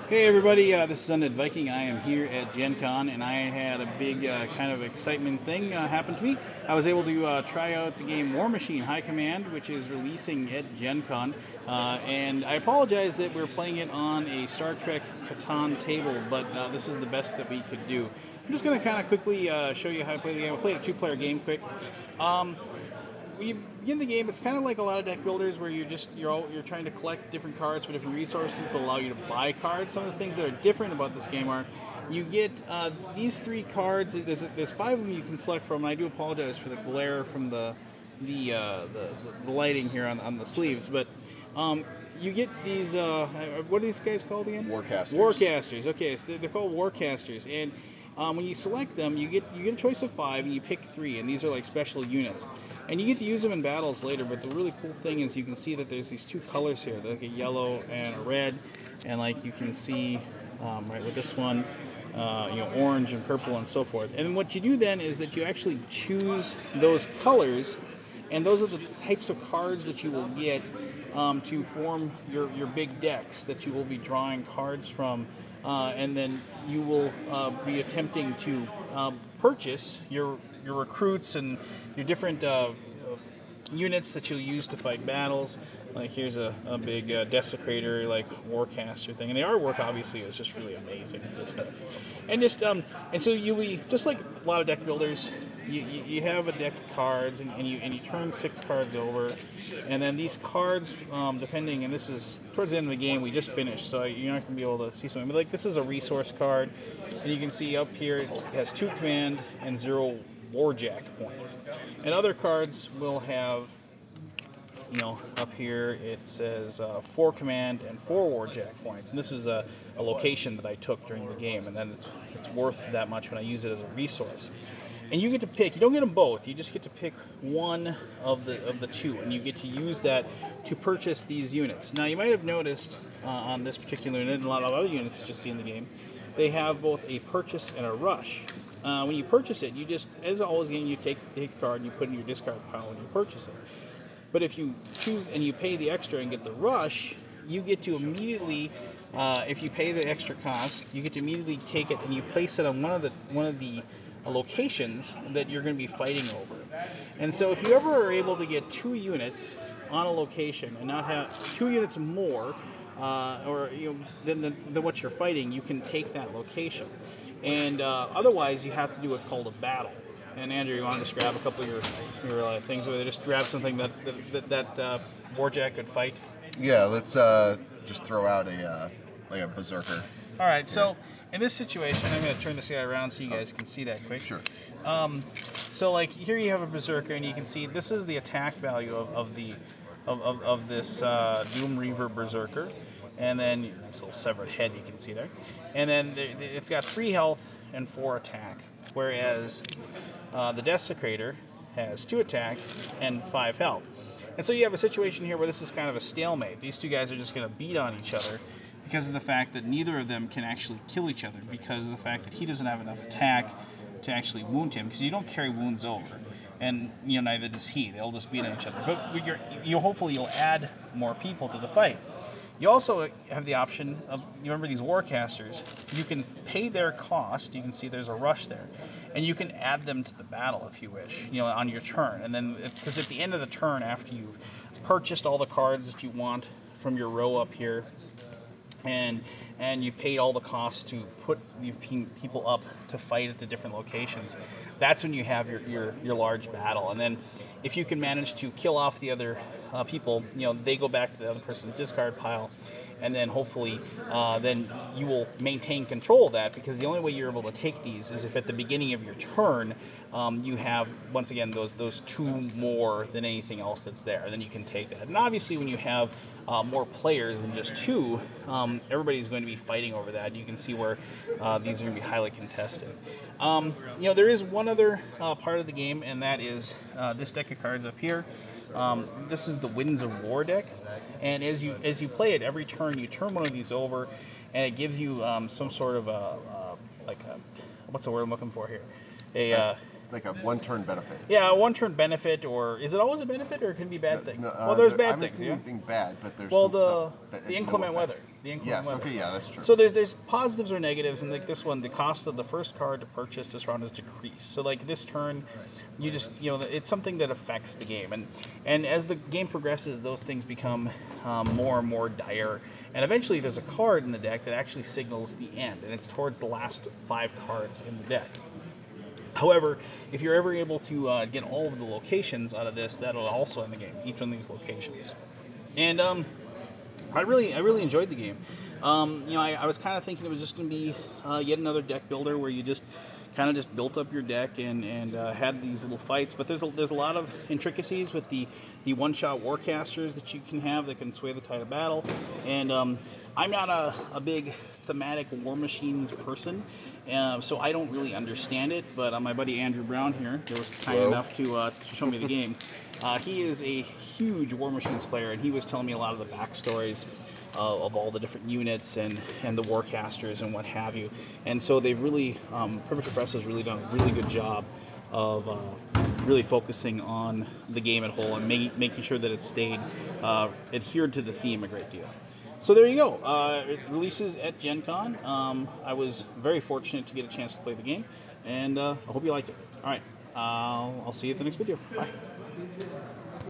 Hey everybody, this is Undead Viking. I am here at GenCon, and I had a big kind of excitement thing happen to me. I was able to try out the game War Machine High Command, which is releasing at GenCon, and I apologize that we're playing it on a Star Trek Catan table, but this is the best that we could do. I'm just going to kind of quickly show you how to play the game. We'll play a two-player game quick. When you begin the game, it's kind of like a lot of deck builders where you're trying to collect different cards for different resources that allow you to buy cards. Some of the things that are different about this game are you get these three cards. There's five of them you can select from. And I do apologize for the glare from the lighting here on the sleeves, but you get these. What are these guys called again? Warcasters. Warcasters. Okay, so they're called Warcasters, and when you select them, you get a choice of five, and you pick three, and these are like special units, and you get to use them in battles later. But the really cool thing is you can see that there's these two colors here, like a yellow and a red, and like you can see right with this one, orange and purple and so forth. And what you do then is that you actually choose those colors, and those are the types of cards that you will get to form your big decks that you will be drawing cards from, and then you will be attempting to purchase your recruits and your different units that you'll use to fight battles. Like here's a big desecrator, like warcaster thing, and the artwork obviously is just really amazing for this deck. And just and so you'll be just like a lot of deck builders. You have a deck of cards, and you turn 6 cards over, and then these cards, depending, and this is towards the end of the game, we just finished, so you're not going to be able to see something. But like this is a resource card, and you can see up here it has 2 command and 0 warjack points. And other cards will have, up here it says 4 command and 4 warjack points. And this is a location that I took during the game, and then it's worth that much when I use it as a resource. And you get to pick, you don't get them both, you just get to pick one of the two, and you get to use that to purchase these units. Now you might have noticed on this particular unit, and a lot of other units you just see in the game, they have both a purchase and a rush. When you purchase it, you just, as always, again, you take the card and you put it in your discard pile when you purchase it. But if you choose and you pay the extra and get the rush, you get to immediately, if you pay the extra cost, you get to immediately take it and you place it on one of the locations that you're going to be fighting over. And so if you ever are able to get 2 units on a location and not have 2 units more, than what you're fighting, you can take that location. And otherwise, you have to do what's called a battle. And Andrew, you want to just grab a couple of your things over there? Just grab something that Warjack could fight. Yeah, let's just throw out a berserker. All right, so in this situation, I'm going to turn this guy around so you guys can see that quick. Sure. So like here you have a berserker, and you can see this is the attack value of this Doom Reaver berserker, and then this little severed head you can see there, and then it's got 3 health and 4 attack, whereas the desecrator has 2 attack and 5 health. And so you have a situation here where this is kind of a stalemate. These two guys are just going to beat on each other because of the fact that neither of them can actually kill each other, because of the fact that he doesn't have enough attack to actually wound him, because you don't carry wounds over, and neither does he. They'll just beat on each other. But hopefully you'll add more people to the fight. You also have the option of, you remember these Warcasters, you can pay their cost, you can see there's a rush there, and you can add them to the battle if you wish, on your turn. And then, because at the end of the turn, after you've purchased all the cards that you want from your row up here, and you've paid all the costs to put people up to fight at the different locations, that's when you have your large battle. And then if you can manage to kill off the other people, they go back to the other person's discard pile, and then hopefully then you will maintain control of that, because the only way you're able to take these is if at the beginning of your turn you have, once again, those 2 more than anything else that's there, and then you can take that. And obviously when you have more players than just 2, everybody's going to be fighting over that. You can see where these are going to be highly contested. There is one other part of the game, and that is this deck of cards up here. This is the Winds of War deck, and as you play it, every turn you turn one of these over, and it gives you some sort of what's the word I'm looking for here? like a one-turn benefit. Yeah, a one-turn benefit, or is it always a benefit, or it can be bad things? Well, there's I bad haven't things. seen Yeah. anything bad, but there's Well, some stuff that has the no inclement effect. weather. The inclement Yes. weather. Okay. Yeah, that's true. So there's positives or negatives, and like this one, the cost of the first card to purchase this round is decreased. So like this turn, you just it's something that affects the game, and as the game progresses, those things become more and more dire, and eventually there's a card in the deck that actually signals the end, and it's towards the last 5 cards in the deck. However, if you're ever able to get all of the locations out of this, that'll also end the game. Each one of these locations, and I really enjoyed the game. I was kind of thinking it was just going to be yet another deck builder where you just kind of just built up your deck and had these little fights. But there's a lot of intricacies with the one-shot warcasters that you can have that can sway the tide of battle. And I'm not a big thematic war machines person, so I don't really understand it. But my buddy Andrew Brown here, that was kind enough to show me the game. He is a huge War Machines player, and he was telling me a lot of the backstories of all the different units and the Warcasters and what have you. And so they've really, Primitive Press has really done a really good job of really focusing on the game at whole and making sure that it stayed adhered to the theme a great deal. So there you go. It releases at GenCon. I was very fortunate to get a chance to play the game, and I hope you liked it. All right. I'll see you at the next video. Bye.